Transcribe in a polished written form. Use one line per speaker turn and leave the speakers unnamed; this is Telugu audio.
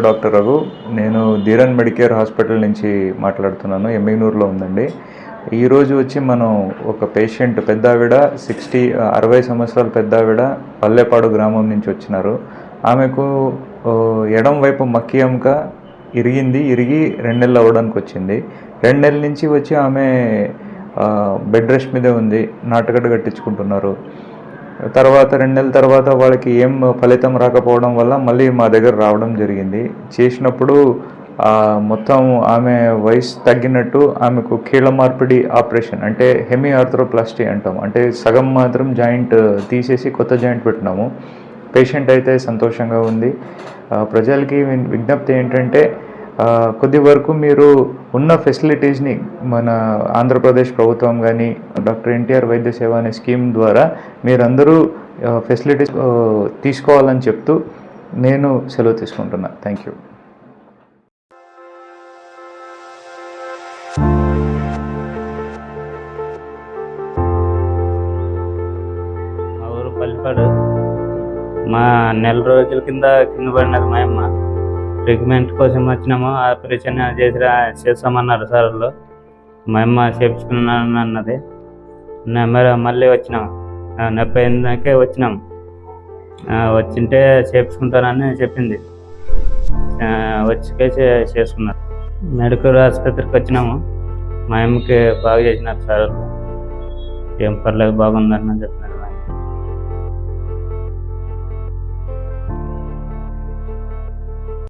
డాక్టర్ రఘు. నేను ధీరన్ మెడికేర్ హాస్పిటల్ నుంచి మాట్లాడుతున్నాను. ఎమ్మిగనూరులో ఉందండి. ఈరోజు వచ్చి మనం ఒక పేషెంట్ పెద్ద ఆవిడ 60 సంవత్సరాల పెద్ద ఆవిడ పల్లెపాడు గ్రామం నుంచి వచ్చినారు. ఆమెకు ఎడం వైపు మక్కియంక ఇరిగి 2 నెలలు అవ్వడానికి వచ్చింది. 2 నెలల నుంచి వచ్చి ఆమె బెడ్ రెస్ట్ మీదే ఉంది. నాటుగడ్డ కట్టించుకుంటున్నారు. తర్వాత 2 నెలల తర్వాత వాళ్ళకి ఏం ఫలితం రాకపోవడం వల్ల మళ్ళీ మా దగ్గర రావడం జరిగింది. చేసినప్పుడు మొత్తం ఆమె వయసు తగ్గినట్టు ఆమెకు కీళ్ళ మార్పిడి ఆపరేషన్, అంటే హెమీ ఆర్థ్రోప్లాస్టీ అంటాం, అంటే సగం మాత్రం జాయింట్ తీసేసి కొత్త జాయింట్ పెట్టినాము. పేషెంట్ అయితే సంతోషంగా ఉంది. ప్రజలకి విజ్ఞప్తి ఏంటంటే, కొద్ది వరకు మీరు ఉన్న ఫెసిలిటీస్ని మన ఆంధ్రప్రదేశ్ ప్రభుత్వం కానీ డాక్టర్ ఎన్టీఆర్ వైద్య సేవ అనే స్కీమ్ ద్వారా మీరందరూ ఫెసిలిటీస్ తీసుకోవాలని చెప్తూ నేను సెలవు తీసుకుంటున్నా. Thank you.
మా ఊరు పల్లిపాడు. మా నెల రోజుల కింద పడినది మా అమ్మ. ట్రీట్మెంట్ కోసం వచ్చినాము. ఆపరేషన్ చేస్తామన్నారు సార్లు. మా అమ్మ చేయించుకున్నాను అన్నది. మళ్ళీ వచ్చినాము. నొప్పి అయిందాకే వచ్చినాము. వచ్చింటే చేయించుకుంటానని చెప్పింది. వచ్చి చేసుకున్నారు. మెడికల్ ఆసుపత్రికి వచ్చినాము. మా అమ్మకి బాగా చేసినారు సార్. ఏం పర్లేదు, బాగుందని చెప్పి